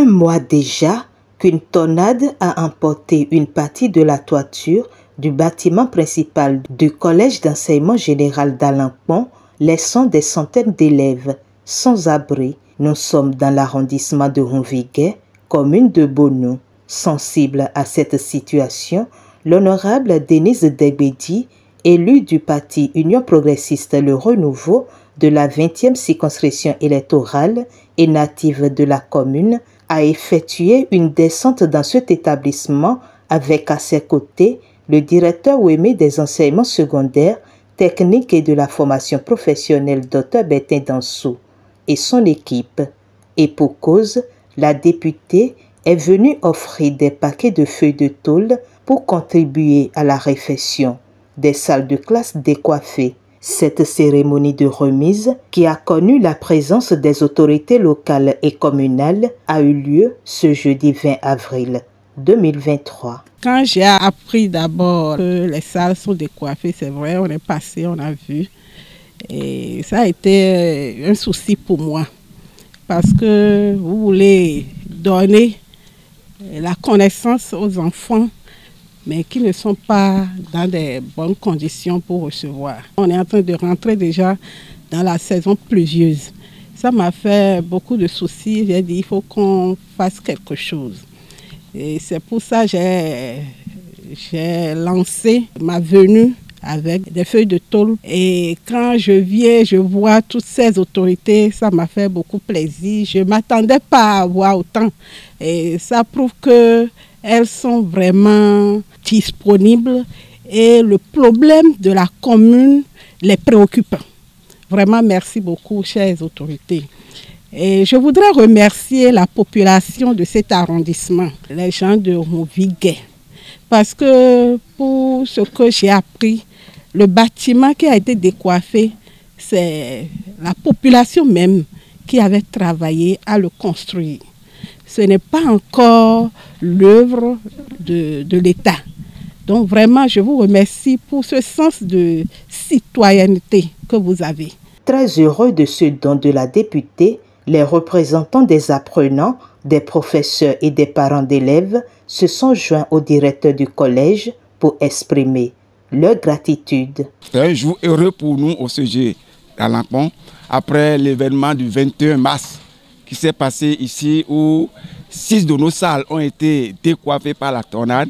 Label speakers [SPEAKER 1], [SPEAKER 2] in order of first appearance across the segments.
[SPEAKER 1] un mois déjà qu'une tornade a emporté une partie de la toiture du bâtiment principal du Collège d'enseignement général d'Alancpon, laissant des centaines d'élèves sans abri. Nous sommes dans l'arrondissement de Ronviguet, commune de Bono. Sensible à cette situation, l'honorable Denise Degbedi, élue du parti Union progressiste Le Renouveau de la 20e circonscription électorale et native de la commune, a effectué une descente dans cet établissement avec à ses côtés le directeur ouémé des enseignements secondaires, techniques et de la formation professionnelle Dr Bertin Dansou et son équipe. Et pour cause, la députée est venue offrir des paquets de feuilles de tôle pour contribuer à la réfection des salles de classe décoiffées. Cette cérémonie de remise, qui a connu la présence des autorités locales et communales, a eu lieu ce jeudi 20 avril 2023.
[SPEAKER 2] Quand j'ai appris d'abord que les salles sont décoiffées, c'est vrai, on est passé, on a vu. Et ça a été un souci pour moi. Parce que vous voulez donner la connaissance aux enfants, mais qui ne sont pas dans des bonnes conditions pour recevoir. On est en train de rentrer déjà dans la saison pluvieuse. Ça m'a fait beaucoup de soucis. J'ai dit il faut qu'on fasse quelque chose. Et c'est pour ça que j'ai lancé ma venue avec des feuilles de tôle. Et quand je viens, je vois toutes ces autorités, ça m'a fait beaucoup plaisir. Je ne m'attendais pas à voir autant. Et ça prouve qu'elles sont vraiment disponibles et le problème de la commune les préoccupe. Vraiment, merci beaucoup, chères autorités. Et je voudrais remercier la population de cet arrondissement, les gens de Ronviguet, parce que pour ce que j'ai appris, le bâtiment qui a été décoiffé, c'est la population même qui avait travaillé à le construire. Ce n'est pas encore l'œuvre de l'État. Donc vraiment, je vous remercie pour ce sens de citoyenneté que vous avez.
[SPEAKER 1] Très heureux de ce don de la députée, les représentants des apprenants, des professeurs et des parents d'élèves se sont joints au directeur du collège pour exprimer leur gratitude.
[SPEAKER 3] C'est un jour heureux pour nous au CG d'Alancpon, après l'événement du 21 mars qui s'est passé ici où 6 de nos salles ont été décoiffées par la tornade.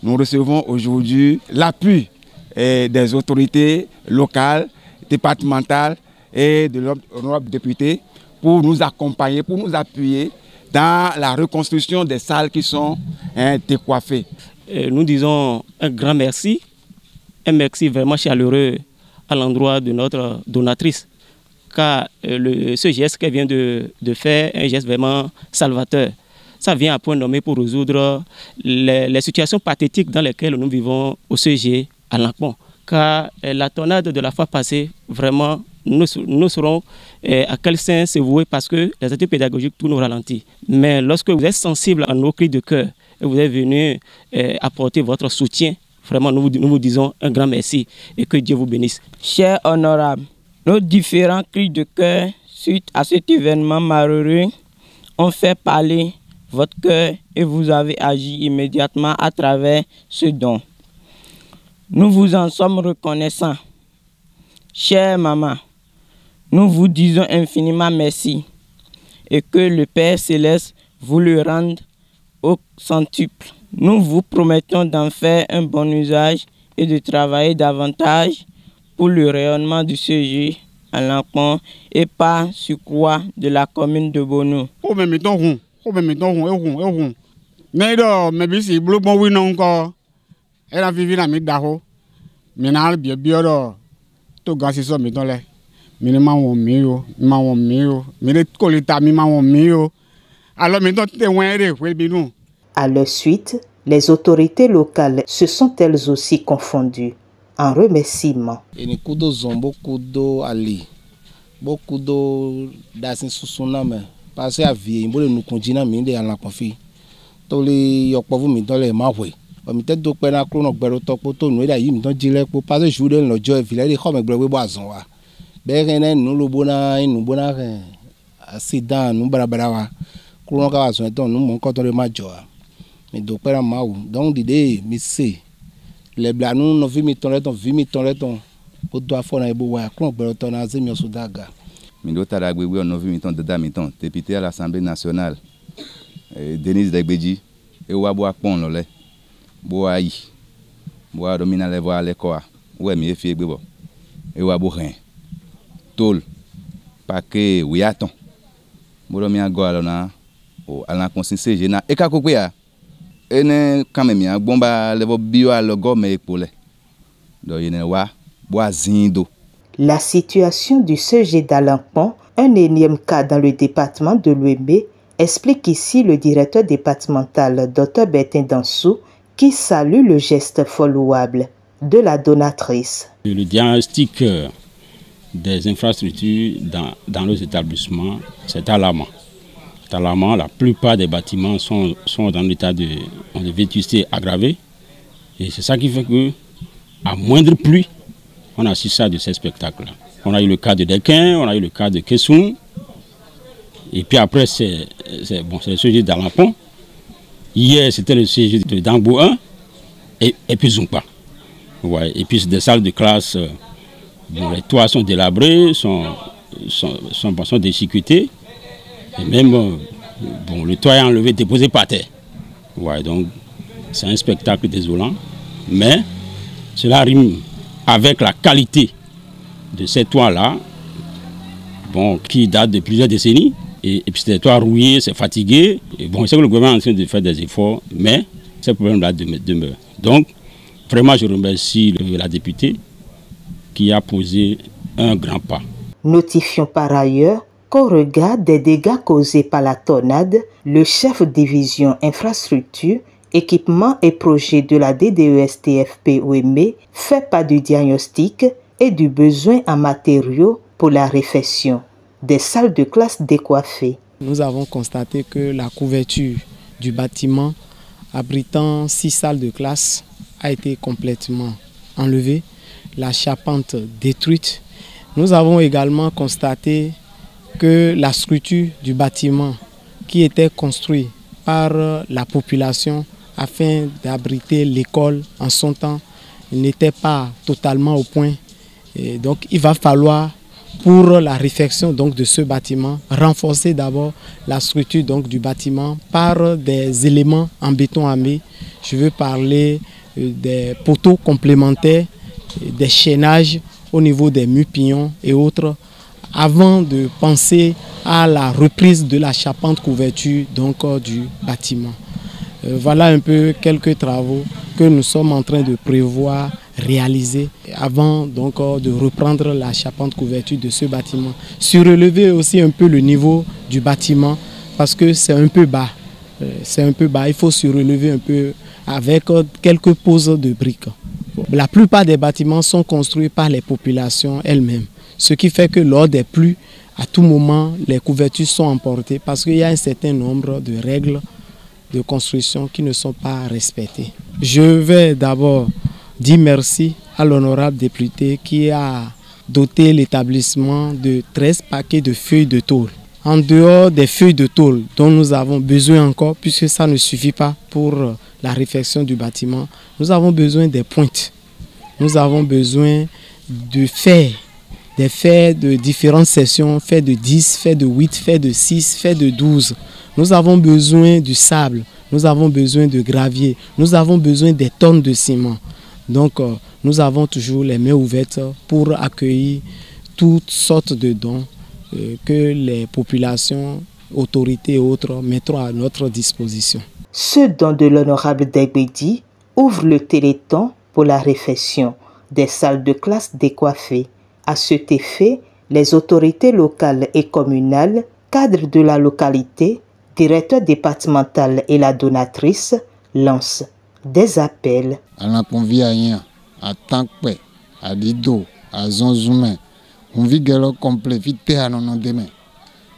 [SPEAKER 3] Nous recevons aujourd'hui l'appui des autorités locales, départementales et de l'honorable député pour nous accompagner, pour nous appuyer dans la reconstruction des salles qui sont décoiffées.
[SPEAKER 4] Nous disons un grand merci. Un merci vraiment chaleureux à l'endroit de notre donatrice, car ce geste qu'elle vient de faire est un geste vraiment salvateur. Ça vient à point nommé pour résoudre les situations pathétiques dans lesquelles nous vivons au CG à Alancpon. Car la tornade de la fois passée, vraiment, nous serons à quel sens se vouer parce que les activités pédagogiques tout nous ralentit. Mais lorsque vous êtes sensible à nos cris de cœur et vous êtes venu apporter votre soutien, vraiment, nous vous disons un grand merci et que Dieu vous bénisse.
[SPEAKER 5] Chers honorables, nos différents cris de cœur suite à cet événement malheureux ont fait parler votre cœur et vous avez agi immédiatement à travers ce don. Nous vous en sommes reconnaissants. Chère maman, nous vous disons infiniment merci et que le Père Céleste vous le rende au centuple. Nous vous promettons d'en faire un bon usage et de travailler davantage pour le rayonnement du CG à Alancpon et par surcroît de la commune de Bono.
[SPEAKER 1] À leur suite, les autorités locales se sont elles aussi confondues en remerciements.
[SPEAKER 6] Courant car son temps nous mon quand on est major. Mais donc père maou donc d'idée mi c'est les blanou no vi mi ton pour toi faut na ebo wa kron père ton na zemi osudaga.
[SPEAKER 7] Mi do taragwe we no vi mi ton dada mi ton député à l'Assemblée nationale. Denise Degbeji et wa bo apon lo le. Bo ayi. Bo a domina le voir le quoi. Ouais mi fi egbe bo. Et wa bo rien. Tol pa que oui attend. Bo do mi ago alona o ala consigne je na e ka kokwe ya. Ene quand même ya bomba le bio a logo me epole. Do yene wa bo azindo.
[SPEAKER 1] La situation du CEG d'Alampon, un énième cas dans le département de l'Ouémé, explique ici le directeur départemental Dr Bertin Dansou qui salue le geste fort louable de la donatrice.
[SPEAKER 8] Le diagnostic des infrastructures dans nos établissements, c'est alarmant. C'est alarmant, la plupart des bâtiments sont dans l'état de vétusté aggravée. Et c'est ça qui fait que, à moindre pluie, on assiste à de ces spectacles-là. On a eu le cas de Dequin, on a eu le cas de Kessoun. Et puis après, c'est le sujet d'Alampon. Hier, c'était le sujet de Dangbo 1 et puis Zumpa. Ouais. Et puis, c'est des salles de classe dont les toits sont délabrés, sont déchiquetés. Et même, le toit est enlevé, déposé par terre. Ouais, donc, c'est un spectacle désolant. Mais cela rime avec la qualité de ces toits-là, qui datent de plusieurs décennies. Et puis c'est des toits rouillés, c'est fatigué. Et je sais que le gouvernement est en train de faire des efforts, mais ces problèmes-là demeurent. Donc, vraiment, je remercie la députée qui a posé un grand pas.
[SPEAKER 1] Notifions par ailleurs qu'au regard des dégâts causés par la tornade, le chef division infrastructure, équipement et projets de la DDESTFP Ouémé fait part du diagnostic et du besoin en matériaux pour la réfection des salles de classe décoiffées.
[SPEAKER 9] Nous avons constaté que la couverture du bâtiment abritant 6 salles de classe a été complètement enlevée, la charpente détruite. Nous avons également constaté que la structure du bâtiment qui était construite par la population afin d'abriter l'école en son temps n'était pas totalement au point. Et donc il va falloir, pour la réfection de ce bâtiment, renforcer d'abord la structure du bâtiment par des éléments en béton armé. Je veux parler des poteaux complémentaires, des chaînages au niveau des murs-pignons et autres, avant de penser à la reprise de la charpente couverture du bâtiment. Voilà un peu quelques travaux que nous sommes en train de prévoir réaliser avant de reprendre la charpente couverture de ce bâtiment. Surélever aussi un peu le niveau du bâtiment parce que c'est un peu bas. Il faut surélever un peu avec quelques poses de briques. La plupart des bâtiments sont construits par les populations elles-mêmes. Ce qui fait que lors des pluies, à tout moment, les couvertures sont emportées parce qu'il y a un certain nombre de règles de construction qui ne sont pas respectées. Je vais d'abord dire merci à l'honorable député qui a doté l'établissement de 13 paquets de feuilles de tôle. En dehors des feuilles de tôle dont nous avons besoin encore, puisque ça ne suffit pas pour la réfection du bâtiment, nous avons besoin des pointes. Nous avons besoin de fer, des fers de différentes sections, fer de 10, fer de 8, fer de 6, fer de 12. Nous avons besoin du sable, nous avons besoin de gravier, nous avons besoin des tonnes de ciment. Donc nous avons toujours les mains ouvertes pour accueillir toutes sortes de dons que les populations, autorités et autres mettront à notre disposition.
[SPEAKER 1] Ce don de l'honorable Degbedi ouvre le téléthon pour la réfection des salles de classe décoiffées. À cet effet, les autorités locales et communales, cadres de la localité, directeur départemental et la donatrice lancent des appels.
[SPEAKER 10] À l'Alampon-Viayen, à Tankpe, à Dido, à Zonzoumen, on vit gelo complet, vite à non demain.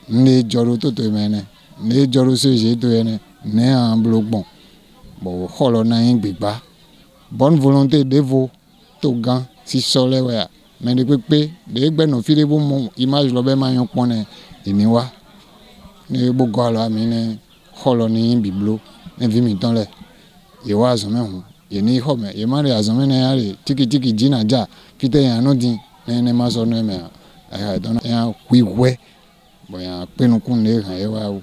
[SPEAKER 10] Ne joro to mene, ne joro se to ene, ne un bloc bon. Bon, holo na ingbiba. Bonne volonté de vous, to gan, si soleil ouais. Mais de pepe, de gbe no file bon image lobe mayon pone, iniwa. ne bogo ala mi ne xɔlɔ ni biblo ne vi mi tɔn lɛ ye wa azɔmɛ hu ye ni xɔ mɛ ye ma de azɔmɛ ne ya de tiki dzina dza fite yan no di ne ma sɔ ne mɛ aya dɔn ya kui wɛ bon ya kpenukun ne hàn ye wa o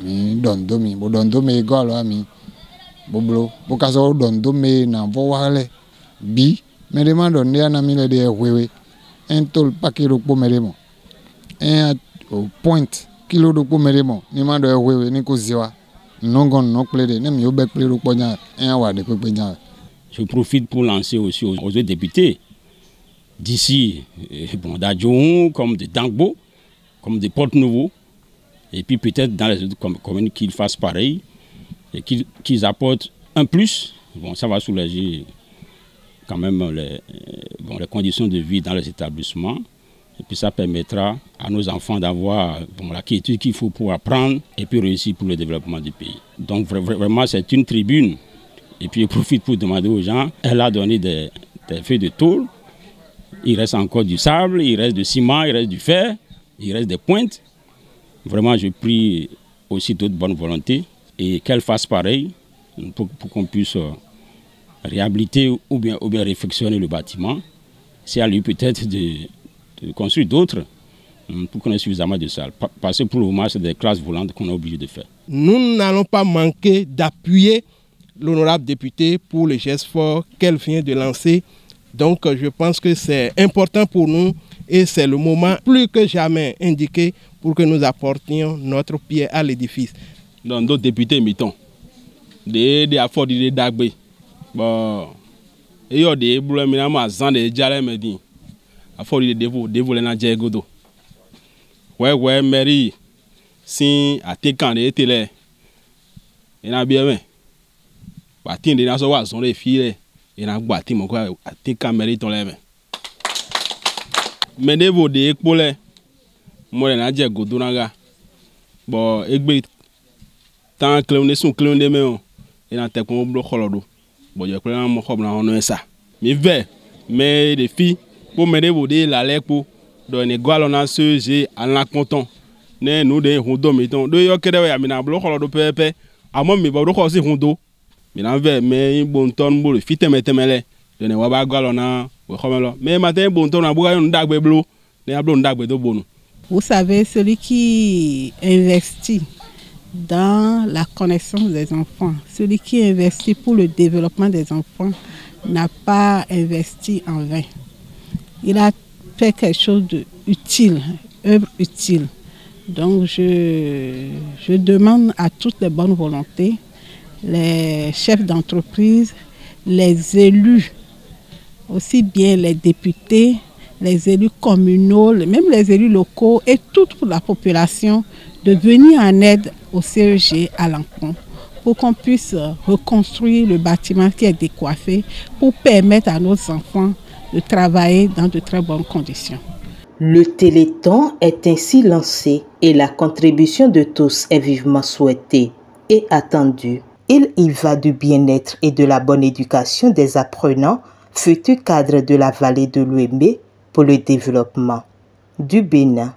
[SPEAKER 10] mi dɔndo mi bo dɔndo mi go ala mi boblo bo kasɔ dɔndo mi na vɔ wa lɛ bi mɛ de ma dɔn ne ya na mi lɛ de wewe un tol paquet de pomme de mon un point kilo de pomme de mon ni ma do wewe ni ko ziwa nongon no plede ne mi obek plede ko nya un wa de pepe nya.
[SPEAKER 8] Je profite pour lancer aussi aux autres députés d'ici, bon, d'Adjoun, comme de Dangbo, comme de Porte-Nouveau, et puis peut-être dans les autres communes qu'ils fassent pareil, et qu'ils apportent un plus. Bon, ça va soulager quand même les conditions de vie dans les établissements. Et puis ça permettra à nos enfants d'avoir la quiétude qu'il faut pour apprendre et puis réussir pour le développement du pays. Donc vraiment c'est une tribune. Et puis je profite pour demander aux gens, elle a donné des feuilles de tôle, il reste encore du sable, il reste du ciment, il reste du fer, il reste des pointes. Vraiment je prie aussi d'autres bonnes volontés et qu'elle fasse pareil pour qu'on puisse réhabiliter ou bien réfectionner le bâtiment. C'est à lui peut-être de construire d'autres pour qu'on ait suffisamment de salles. Parce que pour le moment, c'est des classes volantes qu'on est obligé de faire.
[SPEAKER 11] Nous n'allons pas manquer d'appuyer l'honorable député pour le geste fort qu'elle vient de lancer. Donc je pense que c'est important pour nous et c'est le moment plus que jamais indiqué pour que nous apportions notre pied à l'édifice.
[SPEAKER 12] Donc d'autres députés, mettons, des affaires de Dagbe. Bon, il y a des problèmes de Jalem Medin. A fort de dévoler dans Djegodo. Ouais, Mary, si à Tekan de télé, et a bien, bah, tiens, des nations sont les filles, et n'a pas mon quoi, à Tekan Mary ton lèvre. Mais des veaux de Ekpole, moi, n'a Djegodo naga. Bon, Ekbe, tant que l'on est son clone de méon, et n'a pas qu'on bloque l'eau. Bon, je prends mon robe dans on ça. Mais des filles, pour me dévoder la lèvre pour donner goal on a ce j'ai à la content. Ne nous des rondos mettons. De yo kede ya mina bloc l'eau pepe. À moi, mais bon, aussi rondo. Mais en vrai, mais bon ton boule, fit temele. De ne waba goal on a, mais matin bon ton a boire un dagbe bleu. Ne a bleu un dagbe de bon.
[SPEAKER 2] Vous savez, celui qui investit dans la connaissance des enfants, celui qui investit pour le développement des enfants n'a pas investi en vain. Il a fait quelque chose d'utile, œuvre utile. Donc je demande à toutes les bonnes volontés, les chefs d'entreprise, les élus, aussi bien les députés, les élus communaux, même les élus locaux et toute la population de venir en aide au CEG à Lancpon pour qu'on puisse reconstruire le bâtiment qui est décoiffé pour permettre à nos enfants de travailler dans de très bonnes conditions.
[SPEAKER 1] Le Téléthon est ainsi lancé et la contribution de tous est vivement souhaitée et attendue. Il y va du bien-être et de la bonne éducation des apprenants, futurs cadres de la vallée de l'Ouémé pour le développement du Bénin.